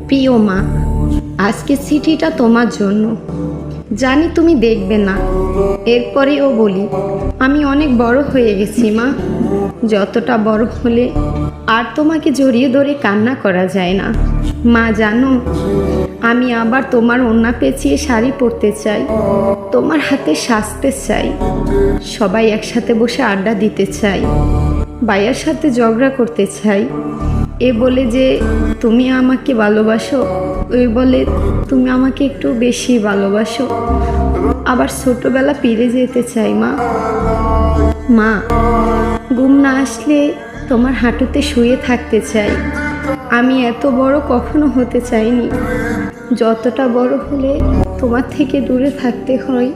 প্রিয় মা, আজকে চিঠিটা তোমার জন্য। জানি তুমি দেখবে না, এরপরেও বলি আমি অনেক বড় হয়ে গেছি মা। যতটা বড় হলে আর তোমাকে জড়িয়ে ধরে কান্না করা যায় না। মা জানো, আমি আবার তোমার ওড়না পেঁচিয়ে শাড়ি পরতে চাই, তোমার হাতে সাজতে চাই, সবাই একসাথে বসে আড্ডা দিতে চাই, ভাইয়ার সাথে ঝগড়া করতে চাই। এ বলে যে তুমি আমাকে ভালোবাসো, ওই বলে তুমি আমাকে একটু বেশি ভালোবাসো। আবার ছোটবেলা ফিরে যেতে চাই মা। মা, ঘুম না আসলে তোমার হাঁটুতে শুয়ে থাকতে চাই। আমি এত বড় কখনো হতে চাইনি, যতটা বড় হলে তোমার থেকে দূরে থাকতে হয়।